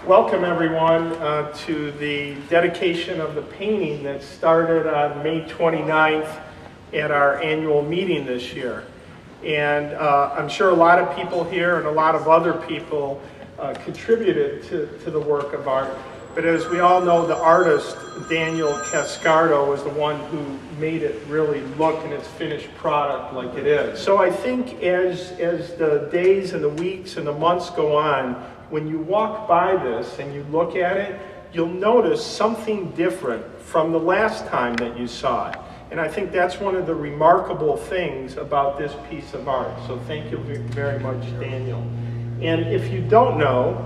Welcome everyone to the dedication of the painting that started on May 29th at our annual meeting this year. And I'm sure a lot of people here and a lot of other people contributed to the work of art. But as we all know, the artist, Daniel Cascardo, was the one who made it really look in its finished product like it is. So I think as the days and the weeks and the months go on, when you walk by this and you look at it, you'll notice something different from the last time that you saw it. And I think that's one of the remarkable things about this piece of art. So thank you very much, Daniel. And if you don't know,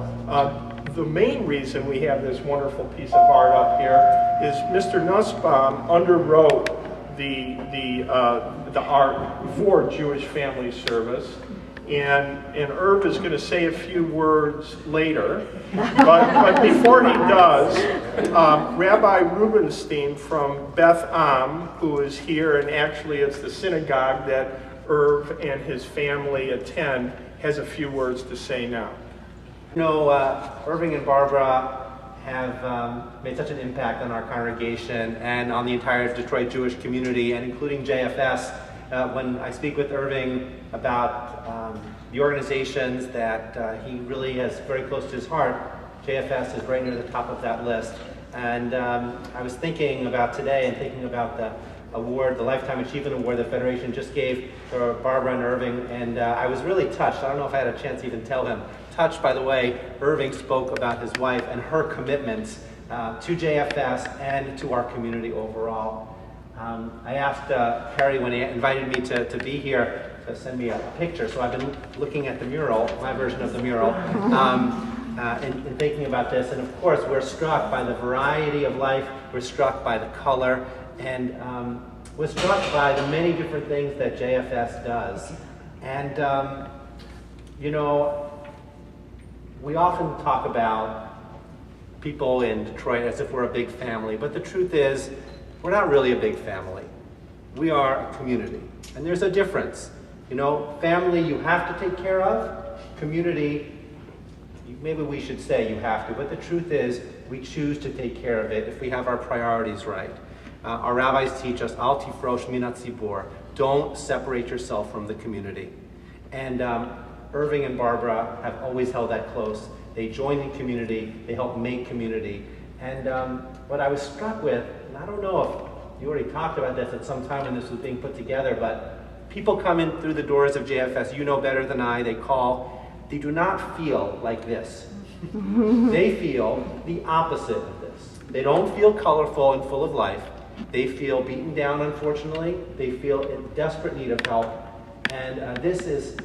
the main reason we have this wonderful piece of art up here is Mr. Nussbaum underwrote the art for Jewish Family Service. And Irv is going to say a few words later, but before he does, Rabbi Rubenstein from Beth Am, who is here, and actually it's the synagogue that Irv and his family attend, has a few words to say now. You know, Irving and Barbara have made such an impact on our congregation and on the entire Detroit Jewish community, and including JFS. When I speak with Irving about the organizations that he really has very close to his heart, JFS is right near the top of that list. And I was thinking about today and thinking about the award, the Lifetime Achievement Award the Federation just gave to Barbara and Irving, and I was really touched. I don't know if I had a chance to even tell him. Touched by the way Irving spoke about his wife and her commitments to JFS and to our community overall. I asked Perry when he invited me to be here to send me a picture, so I've been looking at the mural, my version of the mural, and thinking about this. And of course, we're struck by the variety of life, we're struck by the color, and we're struck by the many different things that JFS does. And, you know, we often talk about people in Detroit as if we're a big family, but the truth is, we're not really a big family. We are a community, and there's a difference. You know, family you have to take care of, community, maybe we should say you have to, but the truth is we choose to take care of it if we have our priorities right. Our rabbis teach us, al tifrosh min hatzibur, don't separate yourself from the community. And Irving and Barbara have always held that close. They join the community, they help make community. And what I was struck with, and I don't know if you already talked about this at some time when this was being put together, but people come in through the doors of JFS, you know better than I, they call, they do not feel like this. They feel the opposite of this. They don't feel colorful and full of life. They feel beaten down, unfortunately. They feel in desperate need of help. And this is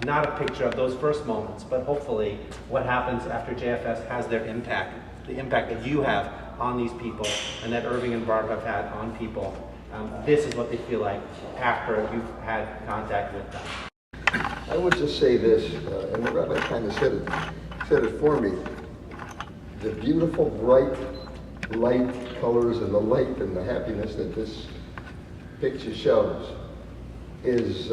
not a picture of those first moments, but hopefully what happens after JFS has their impact, the impact that you have on these people and that Irving and Barbara have had on people. This is what they feel like after you've had contact with them. I would just say this, and the rabbi kind of said it for me. The beautiful, bright light colors and the light and the happiness that this picture shows is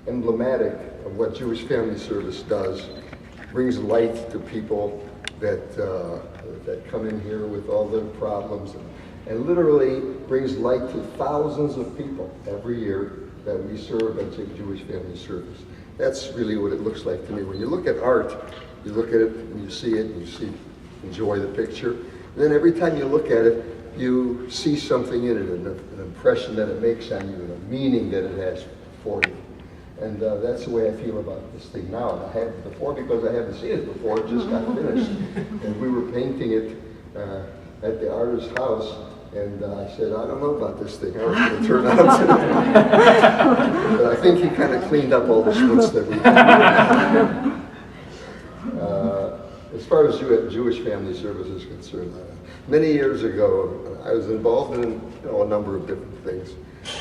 emblematic of what Jewish Family Service does. Brings light to people that come in here with all their problems, and literally brings light to thousands of people every year that we serve at Jewish Family Service. That's really what it looks like to me. When you look at art, you look at it and you see it, and you enjoy the picture. And then every time you look at it, you see something in it, an impression that it makes on you, and a meaning that it has for you. And that's the way I feel about this thing now. And I hadn't before because I haven't seen it before. It just got finished. And we were painting it at the artist's house. And I said, I don't know about this thing, how it's going to turn out. But I think he kind of cleaned up all the schmutz that we had. As far as Jewish Family Service is concerned, many years ago, I was involved in a number of different things.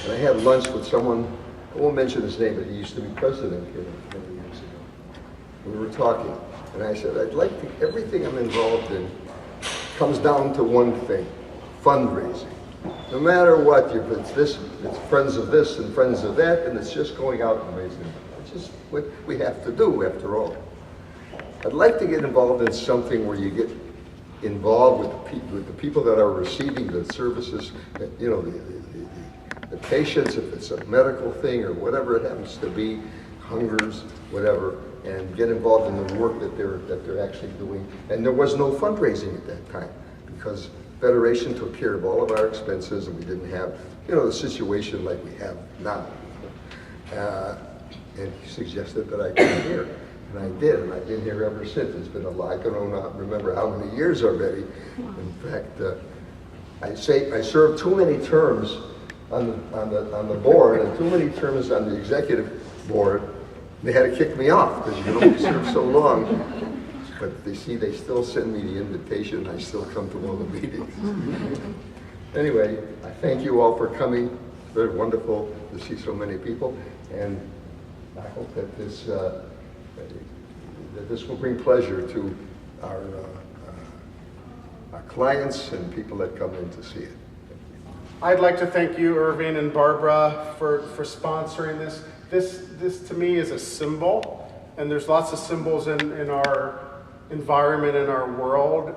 And I had lunch with someone, I won't mention his name, but he used to be president here many years ago. We were talking, and I said, I'd like to, everything I'm involved in comes down to one thing, fundraising. No matter what, it's friends of this and friends of that, and it's just going out and raising money. It's just what we have to do, after all. I'd like to get involved in something where you get involved with the people that are receiving the services, you know, the patients, if it's a medical thing or whatever it happens to be, hungers, whatever, and get involved in the work that they're actually doing. And there was no fundraising at that time because Federation took care of all of our expenses, and we didn't have, you know, the situation like we have now. And he suggested that I come here, and I did, and I've been here ever since. It's been I don't remember how many years already. In fact, I served too many terms on the board and too many terms on the executive board. They had to kick me off because you can only serve so long. But they still send me the invitation, and I still come to all the meetings. Anyway, I thank you all for coming. It's very wonderful to see so many people, and I hope that this will bring pleasure to our clients and people that come in to see it. I'd like to thank you, Irving and Barbara, for sponsoring this. This to me is a symbol, and there's lots of symbols in our environment, in our world.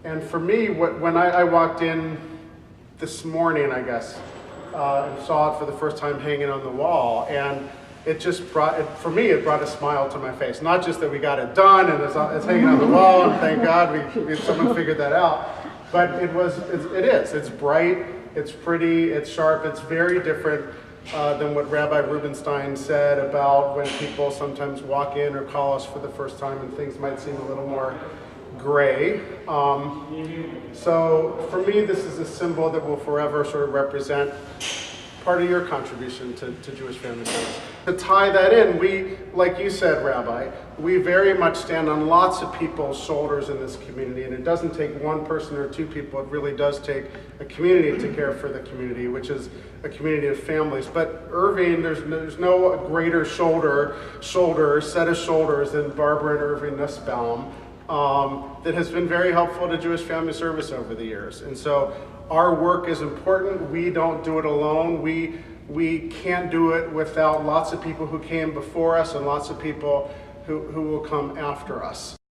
And for me, when I walked in this morning, I guess, and saw it for the first time hanging on the wall, and it just brought, for me, it brought a smile to my face. Not just that we got it done and it's hanging on the wall, and thank God someone figured that out, but it's bright, it's pretty, it's sharp, it's very different than what Rabbi Rubenstein said about when people sometimes walk in or call us for the first time and things might seem a little more gray. So for me, this is a symbol that will forever sort of represent part of your contribution to Jewish Family Service. To tie that in, we, like you said, Rabbi, we very much stand on lots of people's shoulders in this community, and it doesn't take one person or two people, it really does take a community to care for the community, which is a community of families. But Irving, there's no greater set of shoulders than Barbara and Irving Nussbaum that has been very helpful to Jewish Family Service over the years. And so our work is important. We don't do it alone. We can't do it without lots of people who came before us and lots of people who will come after us.